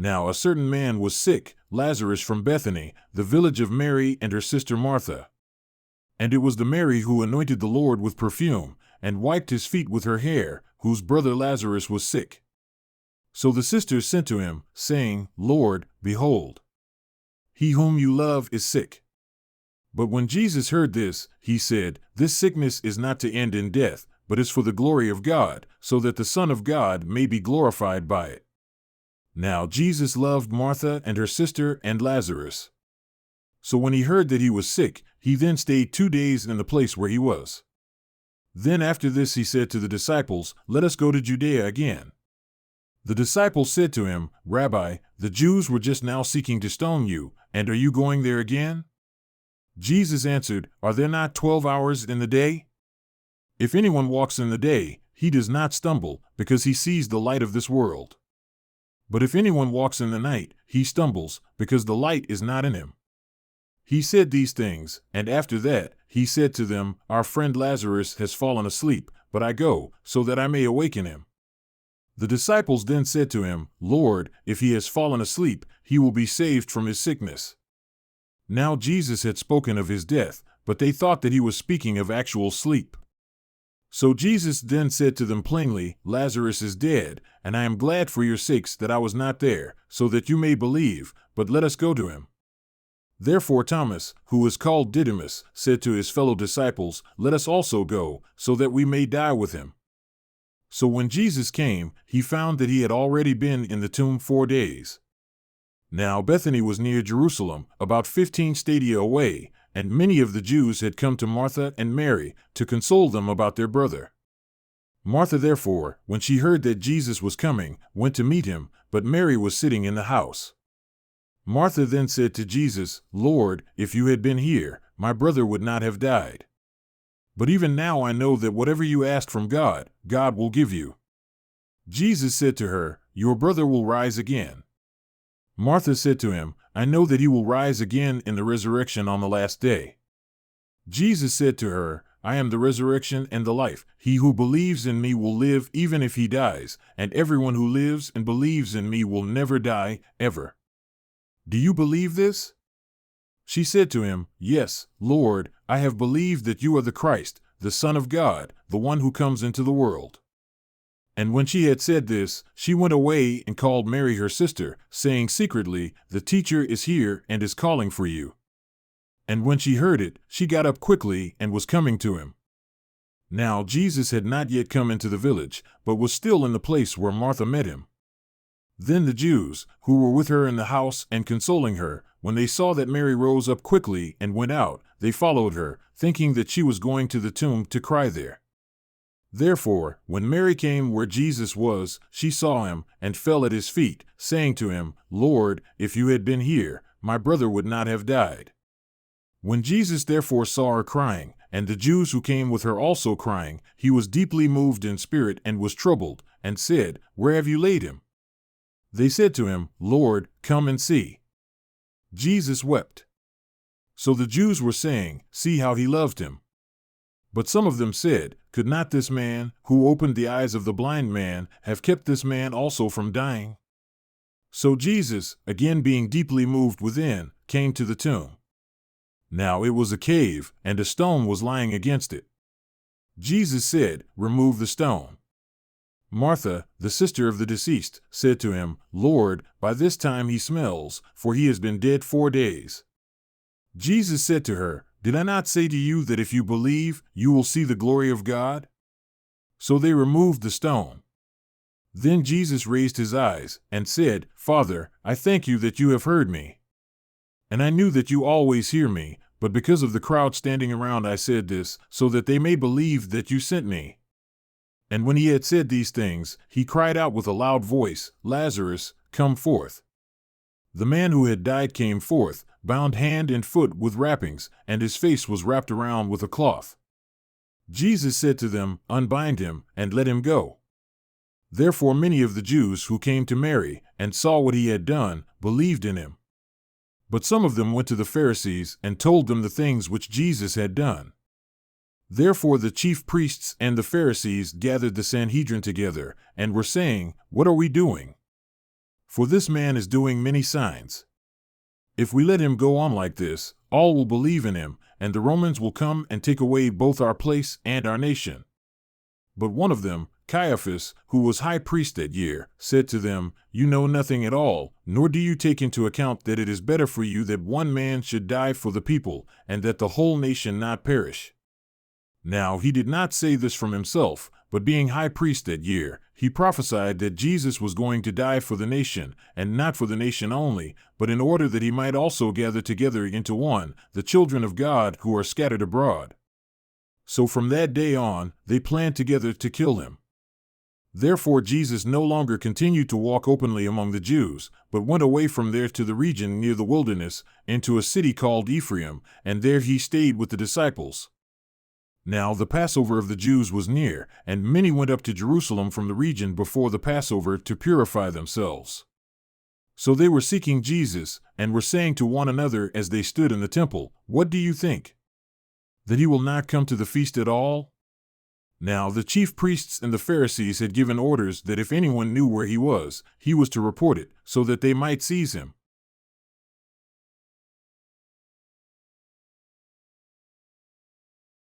Now a certain man was sick, Lazarus from Bethany, the village of Mary and her sister Martha. And it was the Mary who anointed the Lord with perfume, and wiped his feet with her hair, whose brother Lazarus was sick. So the sisters sent to him, saying, Lord, behold, he whom you love is sick. But when Jesus heard this, he said, This sickness is not to end in death, but is for the glory of God, so that the Son of God may be glorified by it. Now Jesus loved Martha and her sister and Lazarus. So when he heard that he was sick, he then stayed 2 days in the place where he was. Then after this he said to the disciples, Let us go to Judea again. The disciples said to him, Rabbi, the Jews were just now seeking to stone you, and are you going there again? Jesus answered, Are there not 12 hours in the day? If anyone walks in the day, he does not stumble, because he sees the light of this world. But if anyone walks in the night, he stumbles, because the light is not in him. He said these things, and after that, he said to them, Our friend Lazarus has fallen asleep, but I go, so that I may awaken him. The disciples then said to him, Lord, if he has fallen asleep, he will be saved from his sickness. Now Jesus had spoken of his death, but they thought that he was speaking of actual sleep. So Jesus then said to them plainly, Lazarus is dead, and I am glad for your sakes that I was not there, so that you may believe, but let us go to him. Therefore Thomas, who was called Didymus, said to his fellow disciples, Let us also go, so that we may die with him. So when Jesus came, he found that he had already been in the tomb 4 days. Now Bethany was near Jerusalem, about 15 stadia away, and many of the Jews had come to Martha and Mary to console them about their brother. Martha therefore, when she heard that Jesus was coming, went to meet him, but Mary was sitting in the house. Martha then said to Jesus, Lord, if you had been here, my brother would not have died. But even now I know that whatever you ask from God, God will give you. Jesus said to her, Your brother will rise again. Martha said to him, I know that he will rise again in the resurrection on the last day. Jesus said to her, I am the resurrection and the life. He who believes in me will live even if he dies, and everyone who lives and believes in me will never die, ever. Do you believe this? She said to him, Yes, Lord, I have believed that you are the Christ, the Son of God, the one who comes into the world. And when she had said this, she went away and called Mary her sister, saying secretly, The teacher is here and is calling for you. And when she heard it, she got up quickly and was coming to him. Now Jesus had not yet come into the village, but was still in the place where Martha met him. Then the Jews, who were with her in the house and consoling her, when they saw that Mary rose up quickly and went out, they followed her, thinking that she was going to the tomb to cry there. Therefore, when Mary came where Jesus was, she saw him, and fell at his feet, saying to him, Lord, if you had been here, my brother would not have died. When Jesus therefore saw her crying, and the Jews who came with her also crying, he was deeply moved in spirit and was troubled, and said, Where have you laid him? They said to him, Lord, come and see. Jesus wept. So the Jews were saying, See how he loved him. But some of them said, Could not this man, who opened the eyes of the blind man, have kept this man also from dying? So Jesus, again being deeply moved within, came to the tomb. Now it was a cave, and a stone was lying against it. Jesus said, Remove the stone. Martha, the sister of the deceased, said to him, Lord, by this time he smells, for he has been dead 4 days. Jesus said to her, Did I not say to you that if you believe, you will see the glory of God? So they removed the stone. Then Jesus raised his eyes, and said, Father, I thank you that you have heard me. And I knew that you always hear me, but because of the crowd standing around I said this, so that they may believe that you sent me. And when he had said these things, he cried out with a loud voice, Lazarus, come forth. The man who had died came forth, bound hand and foot with wrappings, and his face was wrapped around with a cloth. Jesus said to them, Unbind him, and let him go. Therefore many of the Jews who came to Mary, and saw what he had done, believed in him. But some of them went to the Pharisees, and told them the things which Jesus had done. Therefore the chief priests and the Pharisees gathered the Sanhedrin together, and were saying, What are we doing? For this man is doing many signs. If we let him go on like this, all will believe in him, and the Romans will come and take away both our place and our nation." But one of them, Caiaphas, who was high priest that year, said to them, "You know nothing at all, nor do you take into account that it is better for you that one man should die for the people, and that the whole nation not perish." Now he did not say this from himself, but being high priest that year, he prophesied that Jesus was going to die for the nation, and not for the nation only, but in order that he might also gather together into one the children of God who are scattered abroad. So from that day on, they planned together to kill him. Therefore Jesus no longer continued to walk openly among the Jews, but went away from there to the region near the wilderness, into a city called Ephraim, and there he stayed with the disciples. Now the Passover of the Jews was near, and many went up to Jerusalem from the region before the Passover to purify themselves. So they were seeking Jesus, and were saying to one another as they stood in the temple, "What do you think? That he will not come to the feast at all?" Now the chief priests and the Pharisees had given orders that if anyone knew where he was to report it, so that they might seize him.